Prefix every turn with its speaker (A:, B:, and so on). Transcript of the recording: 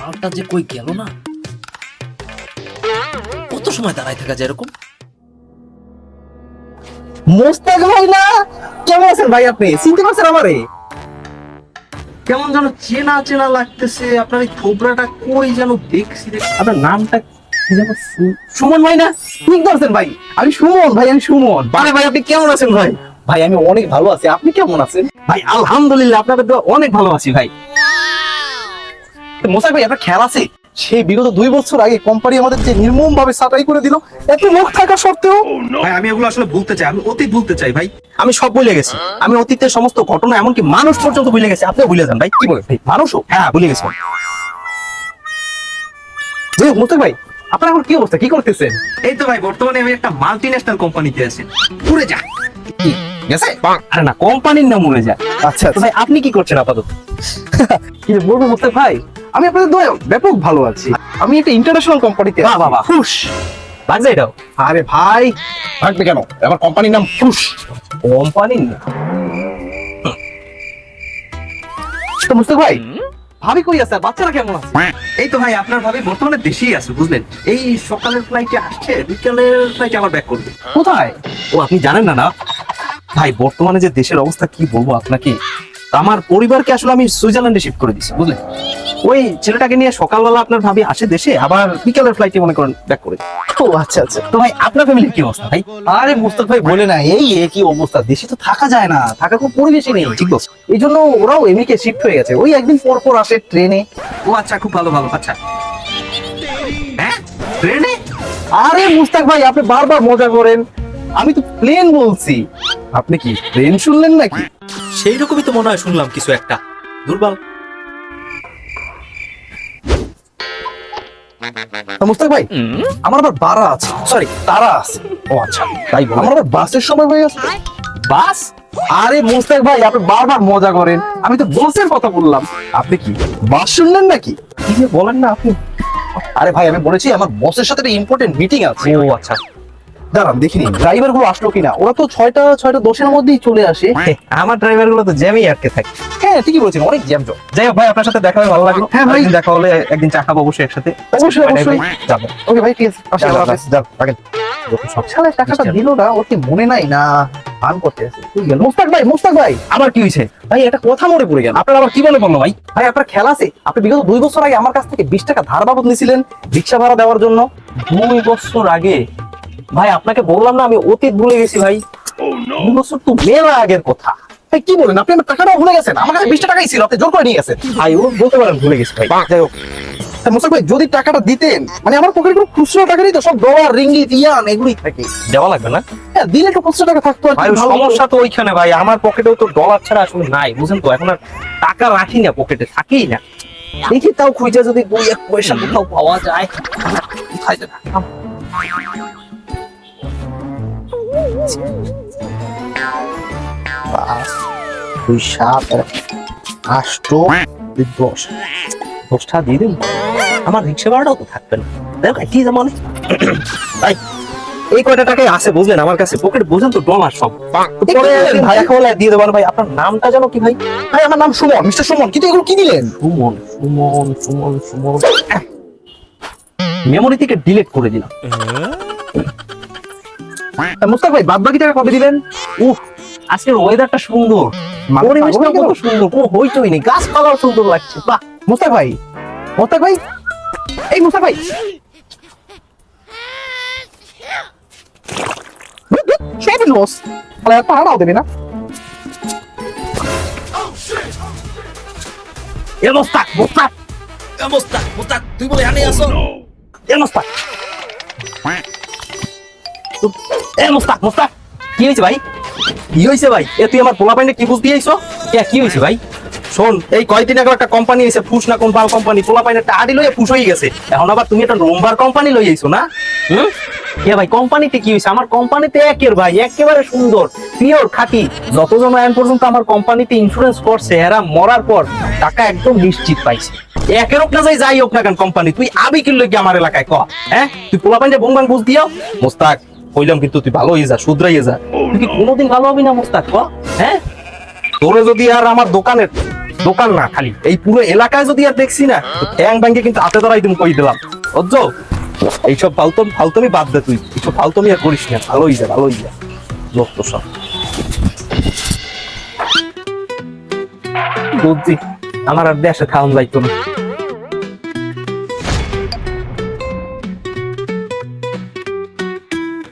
A: মালটা যে কই গেল না, কত সময় দাঁড়ায় থাকা যায় এরকম?
B: মোস্তাক ভাই না? কেমন আছেন ভাই? আপনি চিনতে পারছেন আমারে?
A: কেমন যেন চেনা চেনা লাগতেছে। আপনার এই থোবরাটা কই যেন দেখছি। আপনার নামটা কি যেন?
B: সুমন ভাই না? ঠিক ধরছেন ভাই, আমি সুমন ভাই, আমি সুমন।
A: আরে ভাই, আপনি কেমন আছেন ভাই?
B: ভাই আমি অনেক ভালো আছি, আপনি কেমন আছেন?
A: ভাই আলহামদুলিল্লাহ, আপনাদের তো অনেক ভালো আছি ভাই।
B: মোস্তাক ভাই আপনার খেয়াল আছে সেই বিগত 2 বছর আগে কোম্পানি আমাদের যে নির্মম ভাবে ছাঁটাই করে দিল, এত মুখ থাকা সত্ত্বেও?
A: ভাই আমি এগুলো আসলে ভুলতে চাই, আমি অতীত ভুলতে চাই ভাই। আমি সব ভুলে গেছি। আমি অতীতের সমস্ত ঘটনা, এমনকি মানুষ পর্যন্ত ভুলে গেছি। আপনিও ভুলে যান ভাই।
B: কি বলেন ভাই, মানুষও?
A: হ্যাঁ, ভুলে গেছি।
B: যে মোস্তাক ভাই আপনার এখন কি অবস্থা, কি করতেছেন?
A: এই তো ভাই, বর্তমানে আমি একটা মাল্টিন্যাশনাল কোম্পানিতে আছি। পুরে যা
B: কি গেছে?
A: আরে না, কোম্পানির নাম উড়ে যা।
B: আচ্ছা
A: তো ভাই আপনি কি করছেন আপাতত?
B: কি যে বলবো মোস্তাক ভাই, আমি আপনাদের দয়া ব্যাপক ভালো আছি। আমি একটা ইন্টারন্যাশনাল কোম্পানিতে
A: বাহ বাহ বাহ, খুশ লাগছে এটাও।
B: আরে ভাই থাকবে কেন, আমার কোম্পানির নাম ফুস।
A: কোম্পানির নাম?
B: তো মোস্তাক ভাই ভাবি কই আছে, আর বাচ্চারা কেমন আছে?
A: এই তো ভাই, আপনার ভাবি বর্তমানে দেশেই আছে বুঝলেন। এই সকালের ফ্লাইটে আসছে, বিকালের ফ্লাইটে আবার ব্যাক করবে।
B: কোথায়?
A: ও আপনি জানেন না? না ভাই, বর্তমানে যে দেশের অবস্থা কি বলবো আপনাকে। আমার পরিবারকে আসলে আমি সুইজারল্যান্ডে শিফট করে দিচ্ছি বুঝলেন। ওই ছেলেটাকে নিয়ে সকালবেলা আপনার ভাবি আসে দেশে, আবার বিকালের ফ্লাইটে মনে করেন ব্যাক করে দেয়।
B: ও আচ্ছা আচ্ছা।
A: তো ভাই আপনার ফ্যামিলির কি অবস্থা ভাই?
B: আরে মোস্তাক ভাই বলে না, এই একই অবস্থা, দেশে তো থাকা যায় না, থাকার কোনো পরিবেশই নেই।
A: ঠিক বলছো।
B: এই জন্য ওরাও এমনিকে শিফট হয়ে গেছে, ওই একদিন পর পর আসে ট্রেনে।
A: ও আচ্ছা, খুব ভালো ভালো। আচ্ছা হ্যাঁ, ট্রেনে?
B: আরে মুস্তাক ভাই আপনি বারবার মজা করেন, আমি তো প্লেন বলছি। আপনি কি প্লেন শুনলেন নাকি?
A: সেই রকমই তো মনে হয় শুনলাম কিছু একটা। দুর্বল।
B: মুস্তাক ভাই আমার আবার বারা আছে, সরি তারা আছে।
A: ও আচ্ছা, তাই বল।
B: আমার আবার বাসের সময় হয়ে গেছে।
A: বাস?
B: আরে মুস্তাক ভাই আপনি বারবার মজা করেন, আমি তো বাসের কথা বললাম। আপনি কি বাস শুনলেন নাকি?
A: কি যে বলেন না আপনি।
B: আরে ভাই আমি বলেছি আমার বসের সাথে একটা ইম্পর্টেন্ট মিটিং আছে।
A: ও আচ্ছা।
B: দাঁড়ান দেখিনি ড্রাইভার গুলো আসলো কিনা, ওরা তো 6টা-6:10 মধ্যেই চলে আসে।
A: আমার ড্রাইভার গুলো তো জ্যামেই আটকে থাকে।
B: হ্যাঁ ঠিকই বলেছেন, অনেক জ্যাম জট।
A: যাই হোক ভাই, আপনার সাথে দেখা হয়ে ভালো লাগলো।
B: হ্যাঁ ভাই।
A: একদিন দেখা হলে একদিন চা খাবো অবশ্যই একসাথে।
B: অবশ্যই অবশ্যই
A: যাবো।
B: ওকে ভাই ঠিক আছে, আসি,
A: যাও,
B: আল্লাহ
A: যাও,
B: হাফেজ। যাও রাখেন।
A: সব
B: শালা টাকাটা দিল না, ওর কি মনে নাই না ভান করতে আছে? তুই গেল মুস্তাক ভাই
A: আবার কি হয়েছে
B: ভাই একটা কথা মনে পড়ে গেল।
A: আপনার? আবার কি মনে পড়লো ভাই?
B: ভাই আপনার খেয়াল আছে আপনি বিগত 2 বছর আগে আমার কাছ থেকে 20 টাকা ধার বাবদ নিয়েছিলেন রিক্সা ভাড়া দেওয়ার জন্য?
A: 2 বছর আগে? ভাই আপনাকে বললাম না আমি অতীত ভুলে গেছি ভাই। 2 বছর তো মেলা আগের কথা।
B: ভাই কি বলেন, আপনি আমার টাকাটাও ভুলে গেছেন? আমার কাছে 20 টাকাই ছিল, আপনি জোর করে নিয়ে গেছেন।
A: ভাই ও বলতে পারেন ভুলে গেছি ভাই। যাই হোক,
B: তা মুস্তাক ভাই যদি টাকাটা দিতেন, মানে আমার পকেটে কোনো খুচরো টাকা নেই তো, সব ডলার রিঙ্গিত ইয়ান এগুলোই থাকে।
A: দেওয়া লাগবে না
B: হ্যাঁ দিলে একটু খুচরো টাকা থাকতো আর কি,
A: ভাই।
B: ভালো হতো।
A: সমস্যা তো ওইখানে ভাই, আমার পকেটেও তো ডলার ছাড়া আসলে নাই বুঝেন তো। এখন আর টাকা রাখি না, পকেটে থাকেই না।
B: দেখি তাও খুঁজে যদি 2-1 পয়সা কোথাও পাওয়া যায়। কোথায় যে রাখলাম? পাঁচ, 2, 7, 8, 10।
A: 10টা দিয়ে দিন, আমার রিক্সা ভাড়াটাও তো থাকবে না। দেখো কি জামানে ভাই, এই কয়টা টাকাই আছে বুঝলেন আমার কাছে, পকেট বুঝেন তো ডলার সব। তো পরে ভাই দেখা হলে দিয়ে দেবেন ভাই। আপনার নামটা জানো কি ভাই?
B: ভাই আমার নাম সুমন, মিস্টার সুমন। কিন্তু এগুলো কি দিলেন?
A: সুমন সুমন সুমন সুমন, মেমোরি থেকে ডিলিট করে দিলাম।
B: মুস্তাক ভাই বাদ বাকি টাকা কবে দিলেন?
A: উফ, আজকের ওয়েদারটা সুন্দর, পরিবেশটা কত সুন্দর, কোনো হইচই নেই, গাছপালাও সুন্দর লাগছে। বাহ।
B: মুস্তাক ভাই এই মুস্তাক ভাই সব লস, পাহাড়াও দেবে না।
A: এ মোস্তাক মোস্তাক এ মোস্তাক মোস্তাক, তুই বলে আনে আসো। এ মোস্তাক এ মোস্তাক মোস্তাক, কি হয়েছে ভাই? কি হয়েছে ভাই? এ তুই আমার পোলা পাইনে কি বুঝ দিয়ে আইছো? কি হয়েছে ভাই? শোন, এই কয়দিন আগে একটা কোম্পানি এসে ফুস না কোন বাল কোম্পানি, পোলা পাইনে একটা আডি লইয়া ফুস হয়ে গেছে। এখন আবার তুমি একটা রোমবার কোম্পানি লই আইছো না? হুম, এ ভাই কোম্পানিতে কি হয়েছে? আমার কোম্পানিতে একের ভাই একেবারে সুন্দর পিওর খাঁটি। যতজন এখন পর্যন্ত আমার কোম্পানিতে ইন্স্যুরেন্স করছে, এরা মরার পর টাকা একদম নিশ্চিত পাইছে। একের হোক না যাই হোক না কেন কোম্পানি, তুই আবি কিনলো কি আমার এলাকায়? ক হ্যাঁ, তুই পোলা পাইনে বংবাং বুঝ দিও। মোস্তাক কইলাম কিন্তু তুই ভালো হয়ে যা, শুধরাইয়ে যা। তুই কি কোনোদিন ভালো হবি না মোস্তাক? ক হ্যাঁ, তোরে যদি আর আমার দোকানের দোকান না খালি এই পুরো এলাকায় যদি আর দেখছি না ট্যাং ব্যাংকে কিন্তু হাতে ধরাই তুমি কই দিলাম বুঝছো? এইসব ফালতমি বাদ দে তুই, এইসব ফালতমি আর করিস না। ভালোই যা লোক তো সব বুঝছি। আমার আর দেশে খাওয়ান যাইতো না।